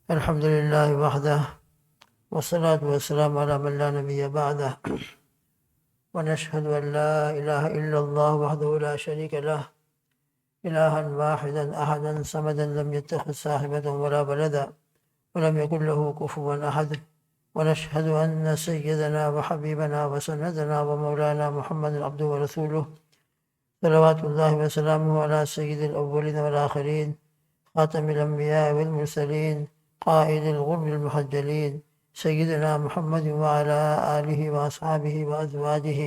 الحمد لله وحده والصلاة والسلام على من لا نبي بعده ونشهد أن لا إله إلا الله وحده لا شريك له إلها واحدا أحدا صمدا لم يتخذ صاحبة ولا ولدا ولم يكن له كفوا أحد ونشهد أن سيدنا وحبيبنا وسندنا ومولانا محمد عبده ورسوله صلوات الله وسلامه على سيد الأولين والآخرين خاتم الأنبياء والمرسلين قائد الغر المحجلين سيدنا محمد وعلى آله وأصحابه وأزواجه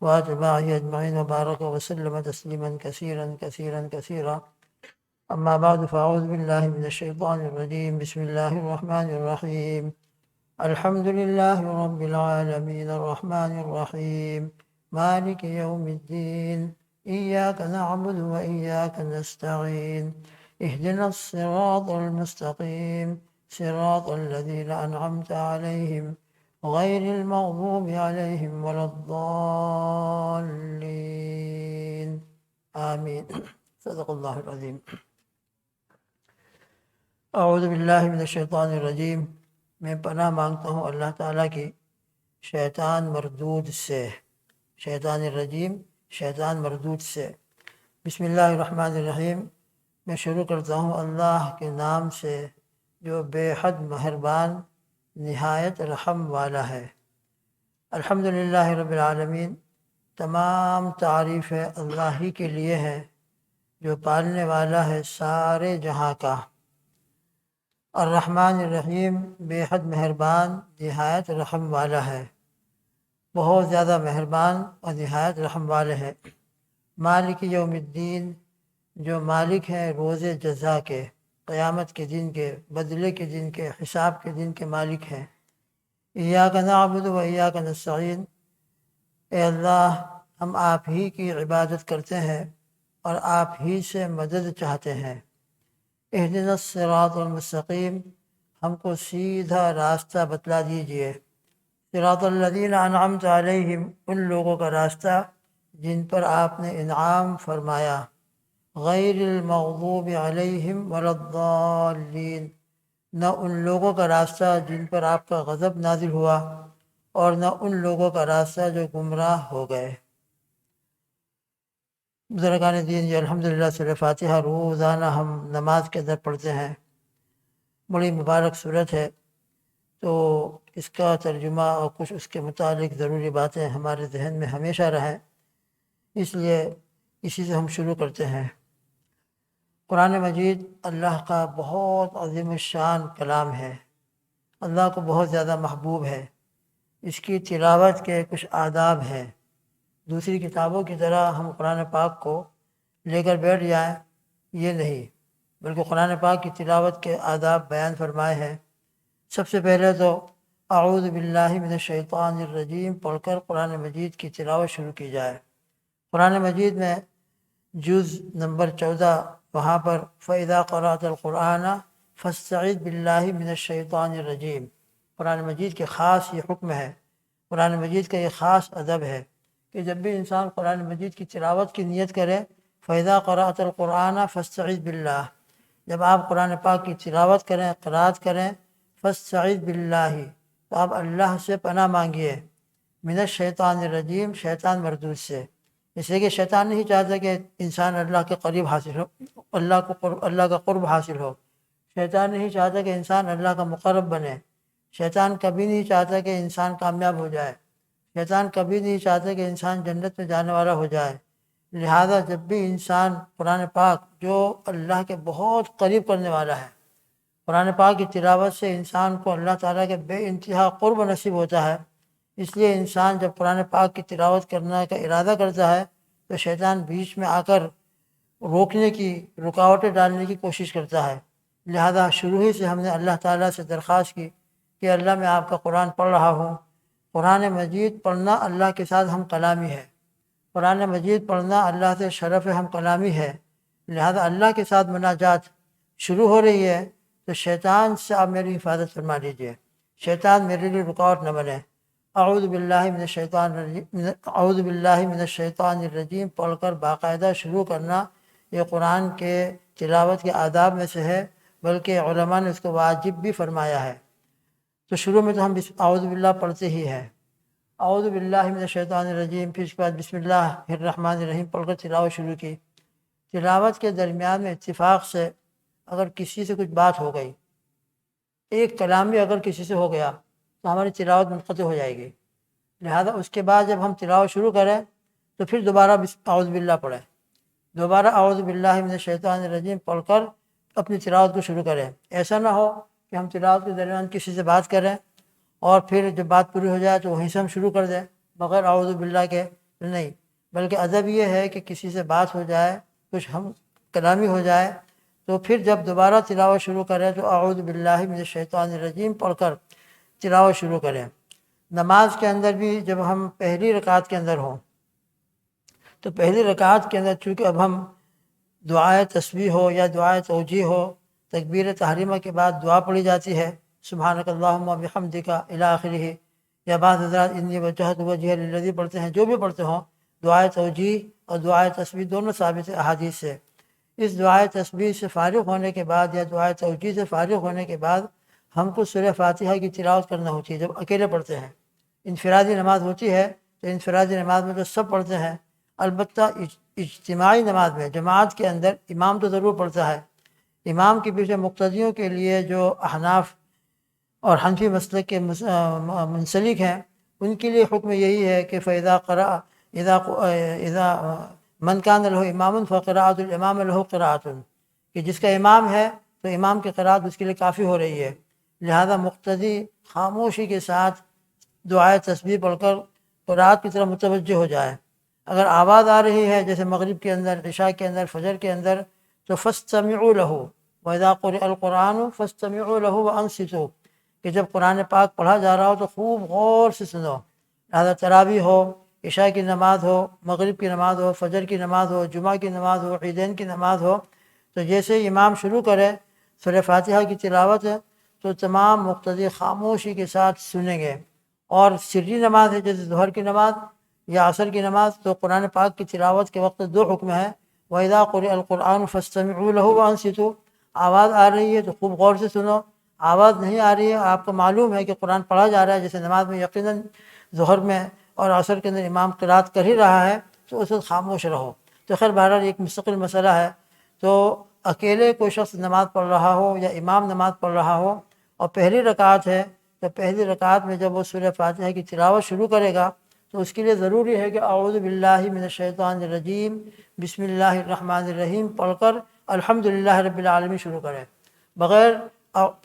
وأتباعه أجمعين وبارك وسلم تسليما كثيرا كثيرا كثيرا. أما بعد فأعوذ بالله من الشيطان الرجيم. بسم الله الرحمن الرحيم. الحمد لله رب العالمين الرحمن الرحيم مالك يوم الدين إياك نعبد وإياك نستعين اهدنا الصراط المستقيم صراط الذين أنعمت عليهم غير المغضوب عليهم ولا الضالين آمين. صدق الله العظيم. اعوذ باللہ من الشیطان الرجیم. میں پناہ مانگتا ہوں اللہ تعالیٰ کی شیطان مردود سے، شیطان الرجیم، شیطان مردود سے۔ بسم اللہ الرحمن الرحیم. میں شروع کرتا ہوں اللہ کے نام سے جو بے حد مہربان نہایت رحم والا ہے۔ الحمدللہ رب العالمین. تمام تعریفیں اللہ ہی کے لیے ہے جو پالنے والا ہے سارے جہاں کا۔ الرحمن الرحیم، بے حد مہربان نہایت رحم والا ہے، بہت زیادہ مہربان اور نہایت رحم والے ہے۔ مالک یوم الدین، جو مالک ہیں روز جزا کے، قیامت کے دن کے، بدلے کے دن کے، حساب کے دن کے مالک ہیں۔ ایاک نعبد و ایاک نستعین، اے اللہ ہم آپ ہی کی عبادت کرتے ہیں اور آپ ہی سے مدد چاہتے ہیں۔ اہدنا الصراط المستقیم، ہم کو سیدھا راستہ بتلا دیجئے۔ صراط الذین انعمت علیہم، ان لوگوں کا راستہ جن پر آپ نے انعام فرمایا۔ غیر المغضوب علیہم ولا الضالین، نہ ان لوگوں کا راستہ جن پر آپ کا غضب نازل ہوا اور نہ ان لوگوں کا راستہ جو گمراہ ہو گئے۔ بزرگان دین، یہ الحمدللہ سورہ فاتحہ روزانہ ہم نماز کے اندر پڑھتے ہیں۔ بڑی مبارک صورت ہے، تو اس کا ترجمہ اور کچھ اس کے متعلق ضروری باتیں ہمارے ذہن میں ہمیشہ رہیں، اس لیے اسی سے ہم شروع کرتے ہیں۔ قرآن مجید اللہ کا بہت عظیم الشان کلام ہے، اللہ کو بہت زیادہ محبوب ہے۔ اس کی تلاوت کے کچھ آداب ہیں۔ دوسری کتابوں کی طرح ہم قرآن پاک کو لے کر بیٹھ جائیں، یہ نہیں، بلکہ قرآن پاک کی تلاوت کے آداب بیان فرمائے ہیں۔ سب سے پہلے تو اعوذ باللہ من الشیطان الرجیم پڑھ کر قرآن مجید کی تلاوت شروع کی جائے۔ قرآن مجید میں جز نمبر 14 وہاں پر فَإِذَا قَرَأْتَ الْقُرْآنَ فَاسْتَعِذْ بِاللَّهِ مِنَ الشَّيْطَانِ الرَّجِيمِ، قرآن مجید کے خاص یہ حکم ہے، قرآن مجید کا یہ خاص ادب ہے کہ جب بھی انسان قرآن مجید کی تلاوت کی نیت کرے، فَإِذَا قَرَأْتَ الْقُرْآنَ فَاسْتَعِذْ بِاللَّهِ، جب آپ قرآن پاک کی تلاوت کریں، قرأت کریں، فَاسْتَعِذْ بِاللَّهِ، تو آپ اللہ سے پناہ مانگیے، من الشیطان الرجیم، شیطان مردود سے۔ اس لیے کہ شیطان نہیں چاہتا کہ انسان اللہ کے قریب حاصل ہو، اللہ کا قرب حاصل ہو۔ شیطان نہیں چاہتا کہ انسان اللہ کا مقرب بنے۔ شیطان کبھی نہیں چاہتا کہ انسان کامیاب ہو جائے۔ شیطان کبھی نہیں چاہتا کہ انسان جنت میں جانے والا ہو جائے۔ لہذا جب بھی انسان قرآن پاک جو اللہ کے بہت قریب کرنے والا ہے، قرآن پاک کی تلاوت سے انسان کو اللہ تعالیٰ کے بے انتہا قرب نصیب ہوتا ہے۔ اس لیے انسان جب قرآن پاک کی تلاوت کرنے کا ارادہ کرتا ہے تو شیطان بیچ میں آ کر روکنے کی، رکاوٹیں ڈالنے کی کوشش کرتا ہے۔ لہذا شروع ہی سے ہم نے اللہ تعالیٰ سے درخواست کی کہ اللہ میں آپ کا قرآن پڑھ رہا ہوں۔ قرآن مجید پڑھنا اللہ کے ساتھ ہم کلامی ہے، قرآن مجید پڑھنا اللہ سے شرف ہم کلامی ہے۔ لہذا اللہ کے ساتھ مناجات شروع ہو رہی ہے تو شیطان سے آپ میری حفاظت فرما لیجیے، شیطان میرے لیے رکاوٹ نہ بنے۔ اعوذ باللہ من الشیطان الرجیم، اعوذ باللہ من الشیطان الرجیم پڑھ کر باقاعدہ شروع کرنا یہ قرآن کے تلاوت کے آداب میں سے ہے، بلکہ علماء نے اس کو واجب بھی فرمایا ہے۔ تو شروع میں تو ہم اعوذ باللہ پڑھتے ہی ہیں، اعوذ باللہ من الشیطان الرجیم، پھر اس کے بعد بسم اللہ الرحمن الرحیم پڑھ کر تلاوت شروع کی۔ تلاوت کے درمیان میں اتفاق سے اگر کسی سے کچھ بات ہو گئی، ایک کلام بھی اگر کسی سے ہو گیا تو ہماری تلاوت منقطع ہو جائے گی۔ لہذا اس کے بعد جب ہم تلاوت شروع کریں تو پھر دوبارہ اعوذ باللہ پڑھیں، دوبارہ اعوذ باللہ من الشیطان الرجیم پڑھ کر اپنی تلاوت کو شروع کریں۔ ایسا نہ ہو کہ ہم تلاوت کے درمیان کسی سے بات کریں اور پھر جب بات پوری ہو جائے تو وہیں سے ہم شروع کر دیں بغیر اعوذ باللہ کے، نہیں، بلکہ ادب یہ ہے کہ کسی سے بات ہو جائے، کچھ ہم کلامی ہو جائے، تو پھر جب دوبارہ تلاوت شروع کریں تو اعوذ باللہ من الشیطان الرجیم پڑھ کر تلاوت شروع کریں۔ نماز کے اندر بھی جب ہم پہلی رکعت کے اندر ہوں تو پہلی رکعت کے اندر چونکہ اب ہم دعائے تسبیح ہو یا دعائے توجیہ ہو، تکبیر تحریمہ کے بعد دعا پڑھی جاتی ہے، سبحانک اللہم وبحمدک الی آخرہ، یا بعض حضرات انی وجہت وجہی للذی پڑھتے ہیں۔ جو بھی پڑھتے ہوں، دعائے توجیہ اور دعائے تسبیح دونوں ثابت احادیث سے۔ اس دعائے تسبیح سے فارغ ہونے کے بعد یا دعائے توجیہ سے فارغ ہونے کے بعد ہم کو سورہ فاتحہ کی تلاوت کرنا ہوتی ہے جب اکیلے پڑھتے ہیں۔ انفرادی نماز ہوتی ہے تو انفرادی نماز میں تو سب پڑھتے ہیں، البتہ اجتماعی نماز میں جماعت کے اندر امام تو ضرور پڑھتا ہے۔ امام کے پیچھے مقتدیوں کے لیے جو احناف اور حنفی مسلک کے منسلک ہیں، ان کے لیے حکم یہی ہے کہ فَإِذَا قَرَأَ اذا من کان لہ امام فقراءۃ الامام لہ قراءۃ، کہ جس کا امام ہے تو امام کی قراءت اس کے لیے کافی ہو رہی ہے، لہذا مقتدی خاموشی کے ساتھ دعائے تسبیح پڑھ کر قراءت کی طرف متوجہ ہو جائے۔ اگر آواز آ رہی ہے جیسے مغرب کے اندر، عشاء کے اندر، فجر کے اندر، تو فاستمعوا لہ وَإِذَا قُرِئَ الْقُرْآنُ فاستمعوا لہ وَأَنصِتُوا، کہ جب قرآن پاک پڑھا جا رہا ہو تو خوب غور سے سنو۔ لہذا تراویح ہو، عشاء کی نماز ہو، مغرب کی نماز ہو، فجر کی نماز ہو، جمعہ کی نماز ہو، عیدین کی نماز ہو، تو جیسے امام شروع کرے سورہ فاتحہ کی تلاوت تو تمام مقتدی خاموشی کے ساتھ سنیں گے۔ اور سری نماز ہے جیسے ظہر کی نماز یا عصر کی نماز، تو قرآن پاک کی تلاوت کے وقت دو حکم ہیں، وَإِذَا قُرِئَ الْقُرْآنُ فَاسْتَمِعُوا لَهُ وَأَنصِتُوا، آواز آ رہی ہے تو خوب غور سے سنو، آواز نہیں آ رہی ہے، آپ کو معلوم ہے کہ قرآن پڑھا جا رہا ہے جیسے نماز میں یقیناً ظہر میں اور عصر کے اندر امام قرات کر ہی رہا ہے، تو اس وقت خاموش رہو۔ تو خیر بہرحال ایک مستقل مسئلہ ہے۔ تو اکیلے کوئی شخص نماز پڑھ رہا ہو یا امام نماز پڑھ رہا ہو اور پہلی رکعت ہے، تو پہلی رکعت میں جب وہ سورہ فاتحہ کی تلاوت شروع کرے گا تو اس کے لیے ضروری ہے کہ اعوذ باللہ من الشیطان الرجیم بسم اللہ الرحمن الرحیم پڑھ کر الحمدللہ رب العالمین شروع کرے، بغیر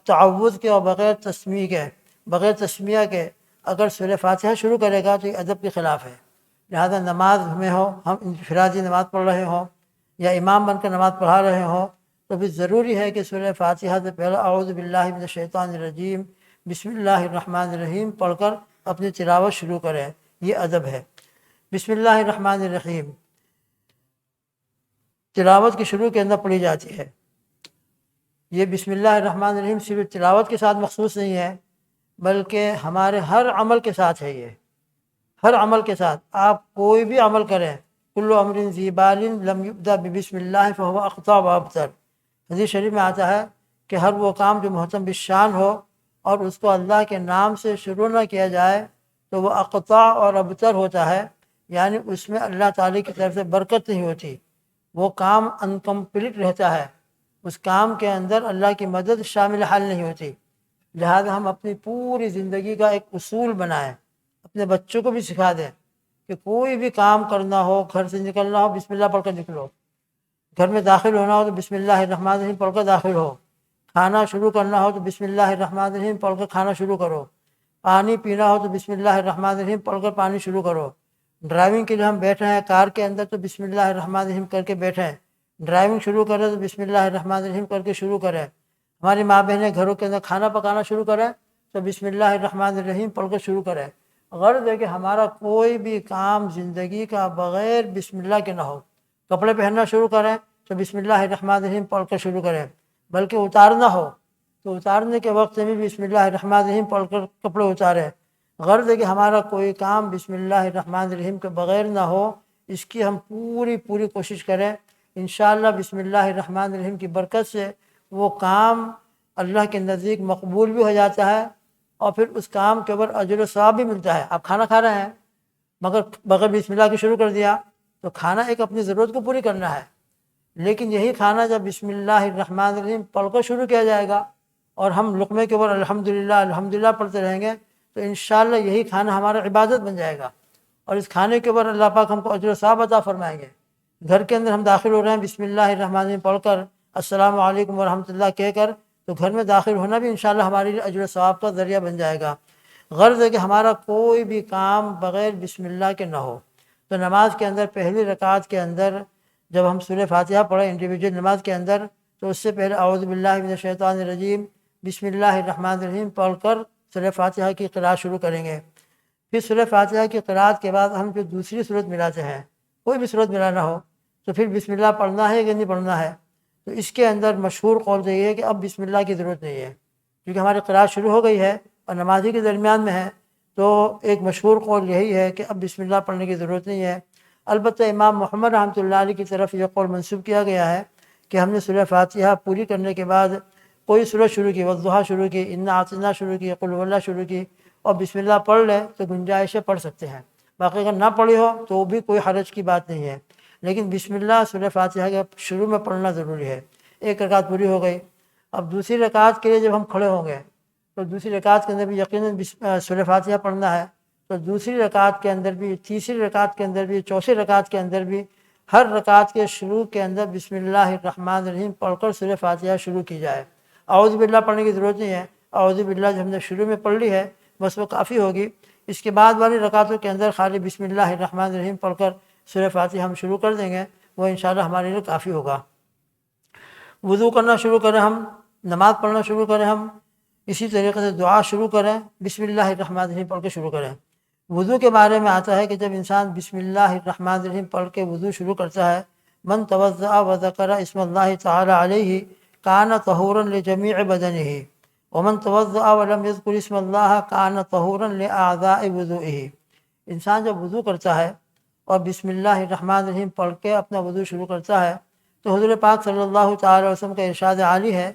تعوذ کے اور بغیر تسمیع کے، بغیر تسمیہ کے اگر سورہ فاتحہ شروع کرے گا تو یہ ادب کے خلاف ہے۔ لہذا نماز میں ہو، ہم انفرادی نماز پڑھ رہے ہوں یا امام بن کر نماز پڑھا رہے ہوں، تو بھی ضروری ہے کہ سورہ فاتحہ سے پہلے اعوذ باللہ من الشیطان الرجیم بسم اللہ الرحمن الرحیم پڑھ کر اپنی تلاوت شروع کریں، یہ ادب ہے۔ بسم اللہ الرحمن الرحیم تلاوت کے شروع کے اندر پڑھی جاتی ہے۔ یہ بسم اللہ الرحمن الرحیم صرف تلاوت کے ساتھ مخصوص نہیں ہے، بلکہ ہمارے ہر عمل کے ساتھ ہے۔ یہ ہر عمل کے ساتھ آپ کوئی بھی عمل کریں، کل امر ذی بال لم یبدأ بسم اللہ فهو اخطا و ابتر، حدیث شریف میں آتا ہے کہ ہر وہ کام جو محتم بالشان ہو اور اس کو اللہ کے نام سے شروع نہ کیا جائے تو وہ اقطاع اور ابتر ہوتا ہے، یعنی اس میں اللہ تعالی کی طرف سے برکت نہیں ہوتی، وہ کام انکمپلیٹ رہتا ہے، اس کام کے اندر اللہ کی مدد شامل حال نہیں ہوتی۔ لہذا ہم اپنی پوری زندگی کا ایک اصول بنائیں، اپنے بچوں کو بھی سکھا دیں کہ کوئی بھی کام کرنا ہو، گھر سے نکلنا ہو بسم اللہ پڑھ کر نکلو، گھر میں داخل ہونا ہو تو بسم اللہ الرحمن الرحیم پڑھ کر داخل ہو، کھانا شروع کرنا ہو تو بسم اللہ الرحمن الرحیم پڑھ کر کھانا شروع کرو، پانی پینا ہو تو بسم اللہ الرحمن الرحیم پڑھ کر پانی شروع کرو، ڈرائیونگ کے لیے ہم بیٹھے ہیں کار کے اندر تو بسم اللہ الرحمن الرحیم کر کے بیٹھیں، ڈرائیونگ شروع کریں تو بسم اللہ الرحمن الرحیم کر کے شروع کریں، ہماری ماں بہنیں گھروں کے اندر کھانا پکانا شروع کریں تو بسم اللہ الرحمن الرحیم پڑھ کر شروع کریں۔ غرض ہے کہ ہمارا کوئی بھی کام زندگی کا بغیر بسم اللہ کے نہ ہو، کپڑے پہننا شروع کریں تو بسم اللہ الرحمن الرحیم پڑھ کر شروع کریں، بلکہ اتارنا ہو تو اتارنے کے وقت میں بھی بسم اللہ الرحمن الرحیم پڑھ کر کپڑے اتاریں۔ غرض ہے کہ ہمارا کوئی کام بسم اللہ الرحمن الرحیم کے بغیر نہ ہو، اس کی ہم پوری کوشش کریں، انشاءاللہ بسم اللہ الرحمن الرحیم کی برکت سے وہ کام اللہ کے نزدیک مقبول بھی ہو جاتا ہے، اور پھر اس کام کے اوپر اجر و ثواب بھی ملتا ہے۔ آپ کھانا کھا رہے ہیں مگر بغیر بسم اللہ کے شروع کر دیا، تو کھانا ایک اپنی ضرورت کو پوری کرنا ہے، لیکن یہی کھانا جب بسم اللہ الرحمن الرحیم پڑھ کر شروع کیا جائے گا اور ہم لقمے کے اوپر الحمدللہ الحمدللہ پڑھتے رہیں گے، تو انشاءاللہ یہی کھانا ہمارا عبادت بن جائے گا، اور اس کھانے کے اوپر اللہ پاک ہم کو اجر و ثواب عطا فرمائیں گے۔ گھر کے اندر ہم داخل ہو رہے ہیں بسم اللہ الرحمن الرحیم پڑھ کر، السلام علیکم ورحمۃ اللہ کہہ کر، تو گھر میں داخل ہونا بھی انشاءاللہ ہمارے لیے اجر و ثواب کا ذریعہ بن جائے گا۔ غرض ہے کہ ہمارا کوئی بھی کام بغیر بسم اللہ کے نہ ہو۔ تو نماز کے اندر پہلی رکعت کے اندر جب ہم سورہ فاتحہ پڑھیں انڈیویجول نماز کے اندر، تو اس سے پہلے اعوذ باللہ من الشیطان الرجیم بسم اللہ الرحمن الرحیم پڑھ کر سورہ فاتحہ کی قراءت شروع کریں گے۔ پھر سورہ فاتحہ کی قراءت کے بعد ہم جو دوسری صورت ملاتے ہیں، کوئی بھی صورت ملانا ہو، تو پھر بسم اللہ پڑھنا ہے کہ نہیں پڑھنا ہے؟ تو اس کے اندر مشہور قول یہ ہے کہ اب بسم اللہ کی ضرورت نہیں ہے، کیونکہ ہماری قراءت شروع ہو گئی ہے اور نمازی کے درمیان میں ہے، تو ایک مشہور قول یہی ہے کہ اب بسم اللہ پڑھنے کی ضرورت نہیں ہے۔ البتہ امام محمد رحمۃ اللہ علیہ کی طرف یہ قول منسوب کیا گیا ہے کہ ہم نے سورہ فاتحہ پوری کرنے کے بعد کوئی سورت شروع کی، والضحیٰ شروع کی، انا اعطیناک شروع کی، قل هو اللہ شروع کی، اور بسم اللہ پڑھ لے تو گنجائش ہے پڑھ سکتے ہیں، باقی اگر نہ پڑھی ہو تو بھی کوئی حرج کی بات نہیں ہے، لیکن بسم اللہ سورہ فاتحہ کے شروع میں پڑھنا ضروری ہے۔ ایک رکعت پوری ہو گئی، اب دوسری رکعت کے لیے جب ہم کھڑے ہوں گے تو دوسری رکعت کے اندر بھی یقیناً سورہ فاتحہ پڑھنا ہے، تو دوسری رکعت کے اندر بھی، تیسری رکعت کے اندر بھی، چوتھی رکعت کے اندر بھی ہر رکعت کے شروع کے اندر بسم اللہ الرحمن الرحیم پڑھ کر سورہ فاتحہ شروع کی جائے۔ اعوذ باللہ پڑھنے کی ضرورت نہیں ہے، اعوذ باللہ جو ہم نے شروع میں پڑھ لی ہے بس وہ کافی ہوگی۔ اس کے بعد والی رکعتوں کے اندر خالی بسم اللہ الرحمن الرحیم پڑھ کر سورہ فاتحہ ہم شروع کر دیں گے، وہ انشاءاللہ ہمارے لیے کافی ہوگا۔ وضو کرنا شروع کریں ہم، نماز پڑھنا شروع کریں ہم، اسی طریقے سے دعا شروع کریں، بسم اللہ الرحمن الرحیم پڑھ کے شروع کریں۔ وضو کے بارے میں آتا ہے کہ جب انسان بسم اللہ الرحمن الرحیم پڑھ کے وضو شروع کرتا ہے، من توضأ وذکر اسم اللہ تعالی علیہ کان طہورا لجمیع بدنہ، ومن توضأ ولم یذکر اسم اللہ کان طہورا لاعضاء وضوئہ۔ انسان جب وضو کرتا ہے اور بسم اللہ الرحمن الرحیم پڑھ کے اپنا وضو شروع کرتا ہے، تو حضور پاک صلی اللہ تعالی وسلم کا ارشاد عالی ہے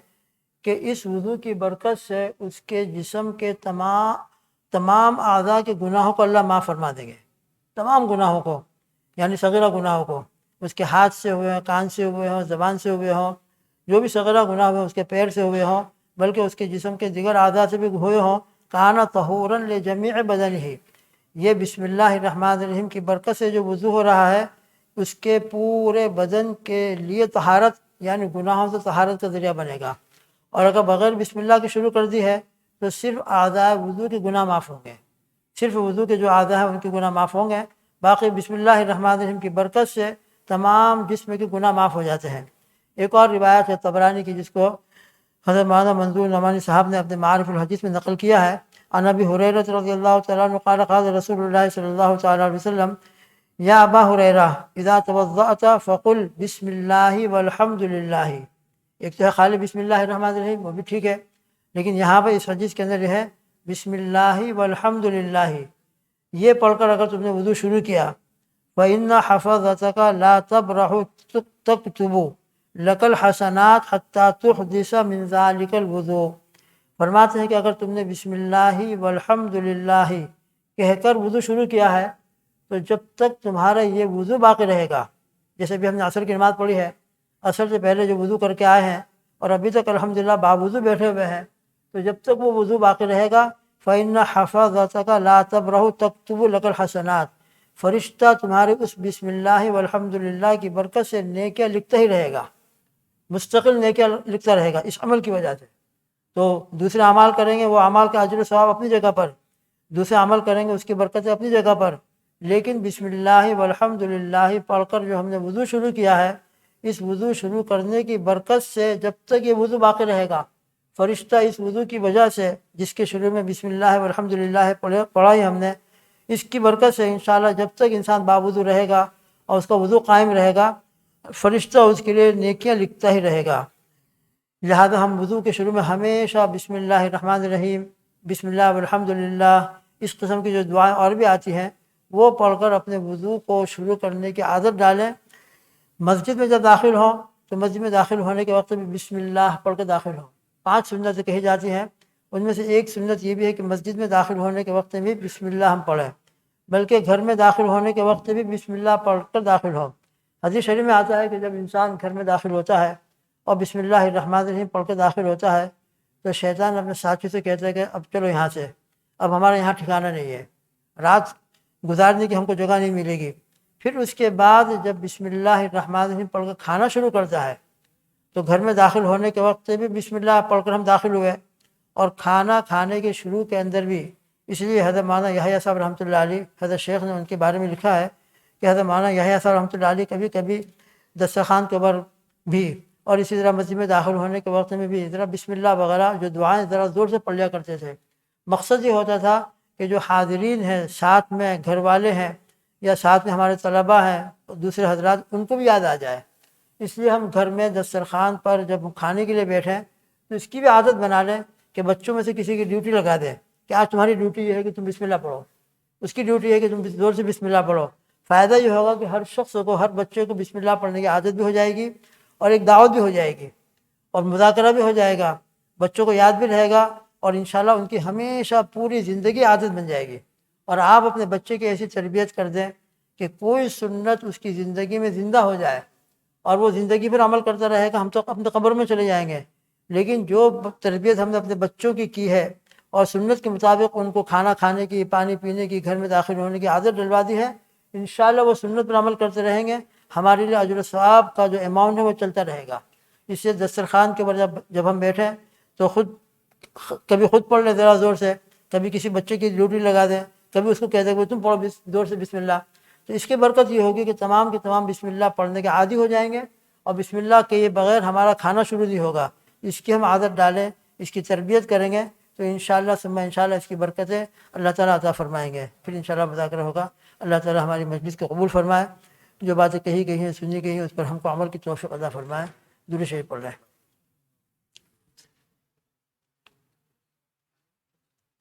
کہ اس وضو کی برکت سے اس کے جسم کے تمام اعضاء کے گناہوں کو اللہ معاف فرما دیں گے، تمام گناہوں کو، یعنی صغیرہ گناہوں کو، اس کے ہاتھ سے ہوئے ہوں، کان سے ہوئے ہوں، زبان سے ہوئے ہوں، جو بھی صغیرہ گناہ ہوئے، اس کے پیر سے ہوئے ہوں، بلکہ اس کے جسم کے دیگر اعضاء سے بھی ہوئے ہوں، کان طہورا لجمیع بدنہ۔ یہ بسم اللہ الرحمن الرحیم کی برکت سے جو وضو ہو رہا ہے، اس کے پورے بدن کے لیے طہارت، یعنی گناہوں سے طہارت کا ذریعہ بنے گا۔ اور اگر بغیر بسم اللہ کی شروع کر دی ہے تو صرف اعضاء وضو کے گناہ معاف ہوں گے، صرف وضو کے جو اعضاء ہیں ان کے گناہ معاف ہوں گے، باقی بسم اللہ الرحمن الرحیم کی برکت سے تمام جسم کے گناہ معاف ہو جاتے ہیں۔ ایک اور روایت ہے طبرانی کی، جس کو حضرت مولانا منظور نعمانی صاحب نے اپنے معارف الحدیث میں نقل کیا ہے، عن ابی ہریرہ رضی اللہ تعالیٰ عنہ قال قال رسول اللہ صلی اللہ تعالیٰ علیہ وسلم یا ابا ہریرہ اذا توضأت فقل بسم اللہ والحمد للہ۔ ایک تو ہے خالی بسم اللہ الرحمن الرحیم، وہ بھی ٹھیک ہے، لیکن یہاں پہ اس حدیث کے اندر یہ ہے بسم اللہ والحمد للہ۔ یہ پڑھ کر اگر تم نے وضو شروع کیا، فإن حفظتك لا تبرح تكتب لك الحسنات حتى تحدث من ذلك الوضوء۔ فرماتے ہیں کہ اگر تم نے بسم اللہ والحمد للہ کہہ کر وضو شروع کیا ہے، تو جب تک تمہارا یہ وضو باقی رہے گا، جیسے بھی ہم نے عصر کی نماز پڑھی ہے، عصر سے پہلے جو وضو کر کے آئے ہیں اور ابھی تک الحمدللہ باوضو بیٹھے ہوئے ہیں، تو جب تک وہ وضو باقی رہے گا، فإن حفظتك لا تبرح تكتب لك الحسنات، فرشتہ تمہارے اس بسم اللہ والحمد للہ کی برکت سے نیکیاں لکھتا ہی رہے گا، مستقل نیکیاں لکھتا رہے گا اس عمل کی وجہ سے۔ تو دوسرے اعمال کریں گے، وہ اعمال کا اجر و ثواب اپنی جگہ پر، دوسرے عمل کریں گے اس کی برکتیں اپنی جگہ پر، لیکن بسم اللہ والحمد للہ پڑھ کر جو ہم نے وضو شروع کیا ہے، اس وضو شروع کرنے کی برکت سے جب تک یہ وضو باقی رہے گا، فرشتہ اس وضو کی وجہ سے، جس کے شروع میں بسم اللہ والحمد للہ پڑھا ہی ہم نے، اس کی برکت سے انشاءاللہ جب تک انسان باوضو رہے گا اور اس کا وضو قائم رہے گا، فرشتہ اس کے لیے نیکیاں لکھتا ہی رہے گا۔ لہذا ہم وضو کے شروع میں ہمیشہ بسم اللہ الرحمن الرحیم، بسم اللہ والحمد للہ، اس قسم کی جو دعائیں اور بھی آتی ہیں وہ پڑھ کر اپنے وضو کو شروع کرنے کی عادت ڈالیں۔ مسجد میں جب داخل ہوں تو مسجد میں داخل ہونے کے وقت بھی بسم اللہ پڑھ کے داخل ہو۔ 5 سنتیں کہی جاتی ہیں، ان میں سے ایک سنت یہ بھی ہے کہ مسجد میں داخل ہونے کے وقت بھی بسم اللہ ہم پڑھیں، بلکہ گھر میں داخل ہونے کے وقت بھی بسم اللہ پڑھ کر داخل ہو۔ حدیث شریف میں آتا ہے کہ جب انسان گھر میں داخل ہوتا ہے اور بسم اللہ الرحمن الرحیم پڑھ کے داخل ہوتا ہے تو شیطان اپنے ساتھی سے کہتا ہے کہ اب چلو یہاں سے، اب ہمارے یہاں ٹھکانہ نہیں ہے، رات گزارنے کی ہم کو جگہ نہیں ملے گی۔ پھر اس کے بعد جب بسم اللہ الرحمن الرحیم پڑھ کر کھانا شروع کرتا ہے تو گھر میں داخل ہونے کے وقت بھی بسم اللہ پڑھ کر ہم داخل ہوئے، اور کھانا کھانے کے شروع کے اندر بھی، اس لیے حضرت مولانا یحییٰ صاحب رحمۃ اللہ علیہ، حضرت شیخ نے ان کے بارے میں لکھا ہے کہ حضرت مولانا یحییٰ صاحب رحمۃ اللہ علیہ کبھی کبھی دسترخوان کے اوپر بھی اور اسی طرح مسجد میں داخل ہونے کے وقت میں بھی ذرا بسم اللہ وغیرہ جو دعائیں ذرا زور سے پڑھ لیا کرتے تھے۔ مقصد یہ ہوتا تھا کہ جو حاضرین ہیں، ساتھ میں گھر والے ہیں یا ساتھ میں ہمارے طلباء ہیں، دوسرے حضرات، ان کو بھی یاد آ جائے۔ اس لیے ہم گھر میں دسترخوان پر جب کھانے کے لیے بیٹھیں تو اس کی بھی عادت بنا لیں کہ بچوں میں سے کسی کی ڈیوٹی لگا دیں کہ آج تمہاری ڈیوٹی یہ ہے کہ تم بسم اللہ پڑھو، اس کی ڈیوٹی ہے کہ تم زور سے بسم اللہ پڑھو۔ فائدہ یہ ہوگا کہ ہر شخص کو، ہر بچے کو بسم اللہ پڑھنے کی عادت بھی ہو جائے گی اور ایک دعوت بھی ہو جائے گی اور مذاکرہ بھی ہو جائے گا، بچوں کو یاد بھی رہے گا اور انشاءاللہ ان کی ہمیشہ پوری زندگی عادت بن جائے گی۔ اور آپ اپنے بچے کی ایسی تربیت کر دیں کہ کوئی سنت اس کی زندگی میں زندہ ہو جائے اور وہ زندگی پر عمل کرتا رہے گا۔ ہم تو اپنے قبر میں چلے جائیں گے، لیکن جو تربیت ہم نے اپنے بچوں کی ہے اور سنت کے مطابق ان کو کھانا کھانے کی، پانی پینے کی، گھر میں داخل ہونے کی عادت ڈلوا دی ہے، انشاءاللہ وہ سنت پر عمل کرتے رہیں گے۔ ہمارے لیے اجر و ثواب کا جو اماؤنٹ ہے وہ چلتا رہے گا۔ اس سے دسترخوان کے اوپر جب ہم بیٹھیں تو کبھی خود پڑھ لیں ذرا زور سے، کبھی کسی بچے کی ڈیوٹی لگا دیں، کبھی اس کو کہہ دیں کہ تم پڑھو زور سے بسم اللہ۔ تو اس کی برکت یہ ہوگی کہ تمام کے تمام بسم اللہ پڑھنے کے عادی ہو جائیں گے، اور بسم اللہ کے یہ بغیر ہمارا کھانا شروع نہیں ہوگا۔ اس کی ہم عادت ڈالیں، اس کی تربیت کریں گے تو انشاءاللہ ثم انشاءاللہ اس کی برکتیں اللہ تعالیٰ عطا فرمائیں گے۔ پھر انشاءاللہ مذاکرہ ہوگا۔ اللہ تعالیٰ ہماری مجلس کو قبول فرمائے، جو باتیں کہی گئی ہیں، سنی گئی ہیں، اس پر ہم کو عمل کی توفیق عطا فرمائے۔ درود شریف پڑھ رہے ہیں۔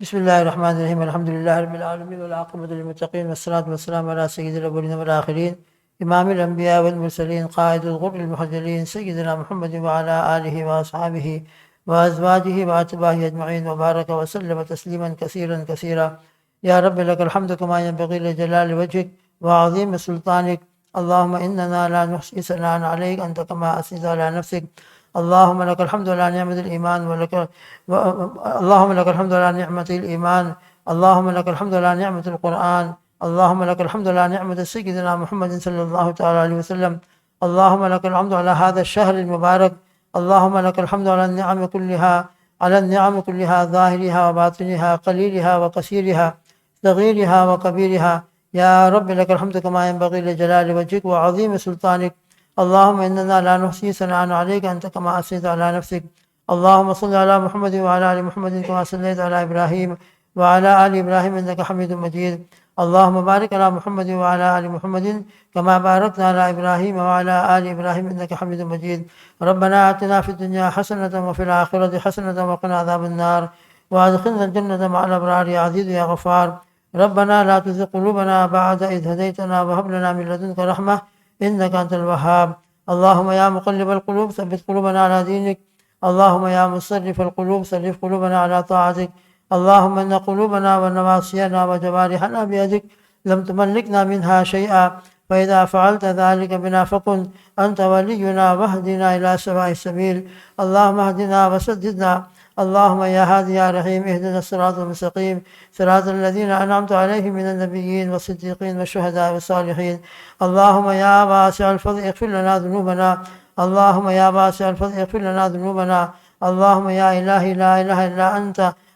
بسم اللہ الرحمن الرحیم، الحمد للہ رب العالمین والعاقبۃ للمتقین والصلاۃ والسلام علی سید الاولین والآخرین امام الانبیاء والمرسلین قائد الغر المحجلین سیدنا محمد وعلی آلہ واصحابہ وازواجہ واتباعہ اجمعین وبارک وسلم تسلیما کثیرا کثیرا۔ یا رب لک الحمد کما ینبغی لجلال وجهک وعظیم سلطانک، اللہم اننا لا نحصی ثناء علیک انت کما اثنیت علی نفسک۔ اللهم لك الحمد على نعمة الإيمان اللهم لك الحمد على نعمة الإيمان، اللهم لك الحمد على نعمة القرآن، اللهم لك الحمد على نعمة سيدنا محمد صلى الله تعالى عليه وسلم، اللهم لك الحمد على هذا الشهر المبارك، اللهم لك الحمد على النعم كلها ظاهرها وباطنها قليلها وكثيرها صغيرها وكبيرها، يا رب لك الحمد كما ينبغي لجلال وجهك وعظيم سلطانك، اللهم إننا لا نحصي ثناء عليك أنت كما أثنيت على نفسك، اللهم صل على محمد وعلى آل محمد كما صليت على إبراهيم وعلى آل إبراهيم إنك حميد مجيد، اللهم بارك على محمد وعلى آل محمد كما باركت على إبراهيم وعلى آل إبراهيم إنك حميد مجيد، ربنا آتنا في الدنيا حسنة وفي الآخرة حسنة وقنا عذاب النار، وأدخلنا الجنة مع الأبرار يا عزيز يا غفار، ربنا لا تزغ قلوبنا بعد إذ هديتنا وهب لنا من لدنك رحمة إنك أنت الوهاب، اللهم يا مقلب القلوب ثبت قلوبنا على دينك، اللهم يا مصرف القلوب صرف قلوبنا على طاعتك، اللهم إن قلوبنا ونواصينا وجوارحنا بيدك لم تملكنا منها شيئا، فإذا فعلت ذلك بنا فكن أنت ولينا واهدنا إلى سواء السبيل، اللهم اهدنا وسددنا، اللهم يا هادي يا رحيم اهدنا الصراط المستقيم صراط الذين أنعمت عليهم من النبيين والصديقين والشهداء والصالحين، اللهم يا واسع الفضل اغفر لنا ذنوبنا، اللهم يا واسع الفضل اغفر لنا ذنوبنا، اللهم يا إلهي لا إله إلا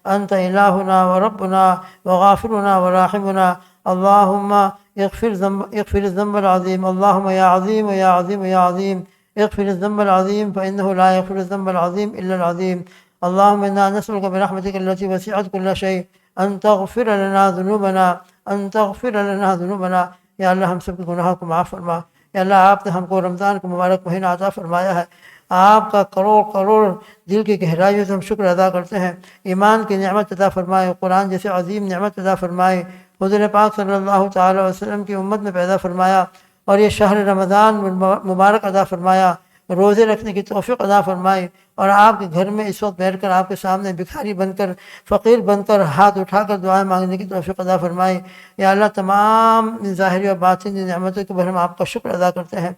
أنت إلهنا وربنا وغافرنا وراحمنا، اللهم اغفر الذنب العظيم، اللهم يا عظيم يا عظيم يا عظيم اغفر الذنب العظيم فإنه لا يغفر الذنب العظيم إلا العظيم، اللهم إنا نسألك برحمتك التي وسعت كل شيء أن تغفر لنا ذنوبنا، أن تغفر لنا ذنوبنا۔ یا اللہ ہم سب کے گناہوں کو معاف فرما۔ یا اللہ آپ نے ہم کو رمضان کا مبارک مہینہ عطا فرمایا ہے، آپ کا کروڑ کروڑ دل کی گہرائیوں سے ہم شکر ادا کرتے ہیں۔ ایمان کی نعمت عطا فرمائے، قرآن جیسے عظیم نعمت عطا فرمائے، حضور پاک صلی اللہ تعالی وسلم کی امت میں پیدا فرمایا، اور یہ شہر رمضان مبارک عطا فرمایا۔ روزے رکھنے کی توفیق عطا فرمائے، اور آپ کے گھر میں اس وقت بیٹھ کر آپ کے سامنے بھکاری بن کر، فقیر بن کر، ہاتھ اٹھا کر دعائیں مانگنے کی توفیق عطا فرمائے۔ یا اللہ تمام ظاہری و باطنی نعمتوں کے اوپر ہم آپ کا شکر ادا کرتے ہیں،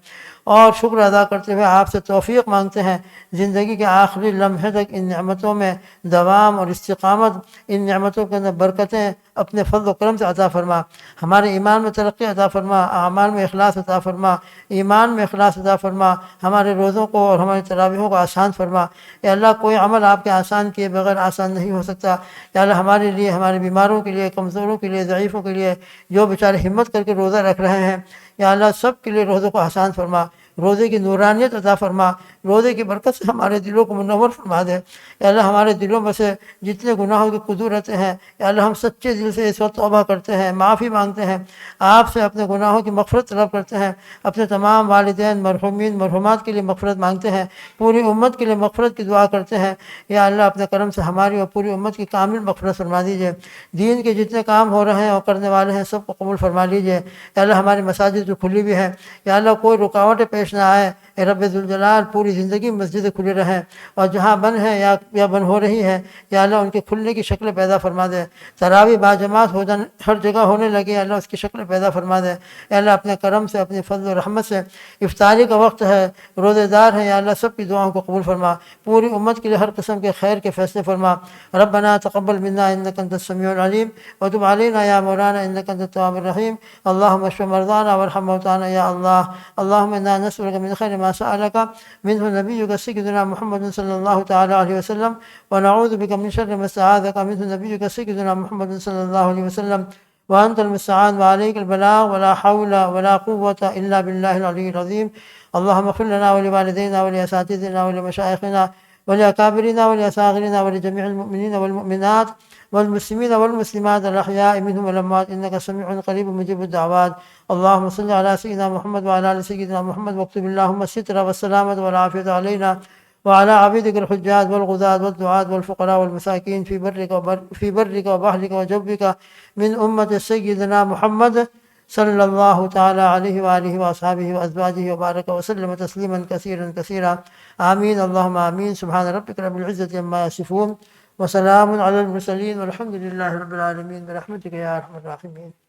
اور شکر ادا کرتے ہوئے آپ سے توفیق مانگتے ہیں زندگی کے آخری لمحے تک ان نعمتوں میں دوام اور استقامت، ان نعمتوں کے اندر برکتیں اپنے فضل و کرم سے عطا فرما، ہمارے ایمان میں ترقی عطا فرما، اعمال میں اخلاص عطا فرما، ایمان میں اخلاص عطا فرما، ہمارے روزوں کو اور ہماری تراویحوں کو آسان فرما۔ یا اللہ کوئی عمل آپ کے آسان کیے بغیر آسان نہیں ہو سکتا۔ یا اللہ ہمارے لیے، ہمارے بیماروں کے لیے، کمزوروں کے لیے، ضعیفوں کے لیے، جو بیچارے ہمت کر کے روزہ رکھ رہے ہیں، یا اللہ سب کے لیے روزوں کو آسان فرما، روزے کی نورانیت عطا فرما، روزے کی برکت سے ہمارے دلوں کو منور فرما دے۔ یا اللہ ہمارے دلوں میں سے جتنے گناہوں کی قدورتیں ہیں، یا اللہ ہم سچے دل سے اس وقت توبہ کرتے ہیں، معافی مانگتے ہیں، آپ سے اپنے گناہوں کی مغفرت طلب کرتے ہیں، اپنے تمام والدین مرحومین مرحومات کے لیے مغفرت مانگتے ہیں، پوری امت کے لیے مغفرت کی دعا کرتے ہیں۔ یا اللہ اپنے کرم سے ہماری اور پوری امت کی کامل مغفرت فرما دیجیے۔ دین کے جتنے کام ہو رہے ہیں اور کرنے والے ہیں سب کو قبول فرما لیجیے۔ یا اللہ ہماری مساجد جو کھلی بھی ہے، یا اللہ کوئی رکاوٹیں پیش نہ آئے، اے رب ذوالجلال پوری زندگی مسجدیں کھلی رہیں، اور جہاں بند ہے یا بند ہو رہی ہے، یا اللہ ان کے کھلنے کی شکل پیدا فرما دے۔ تراویح باجماعت ہو جانے ہر جگہ ہونے لگے، اللہ اس کی شکل پیدا فرما دے۔ یا اللہ اپنے کرم سے، اپنی فضل و رحمت سے، افطاری کا وقت ہے، روزے دار ہیں، یا اللہ سب کی دعاؤں کو قبول فرما، پوری امت کے لیے ہر قسم کے خیر کے فیصلے فرما۔ ربنا تقبل منا انک انت السمیع العلیم وتب علینا یا مولانا انک انت التواب الرحیم۔ اللهم اشف مرضانا وارحم موتانا یا اللہ۔ اللهم انا نسألك من خير ما سألك منه نبيك سيدنا محمد صلى الله تعالى عليه وسلم، ونعوذ بك من شر ما استعاذك منه نبيك سيدنا محمد صلى الله عليه وسلم، وأنت المستعان وعليك البلاغ، ولا حول ولا قوة إلا بالله العلي العظيم۔ اللهم اغفر لنا ولوالدينا ولأساتذتنا ولمشايخنا ولأكابرنا ولأصاغرنا ولجميع المؤمنين والمؤمنات والمسلمين والمسلمات الأحياء منهم والأموات إنك سميع قريب مجيب الدعوات۔ اللهم صل على سيدنا محمد وعلى آل سيدنا محمد، واكتب اللهم الستر والسلامة والعافية علينا وعلى عبيدك الحجاج والغزاة والدعاة والفقراء والمساكين في برك وبحرك وجوبك من أمة سيدنا محمد صلى الله تعالى عليه وآله وأصحابه وأزواجه وبارك وسلم تسليما كثيرا كثيرا آمين اللهم آمين۔ سبحان ربك رب العزة عما يصفون وسلام على المرسلين والحمد لله رب العالمين برحمتك يا أرحم الراحمين۔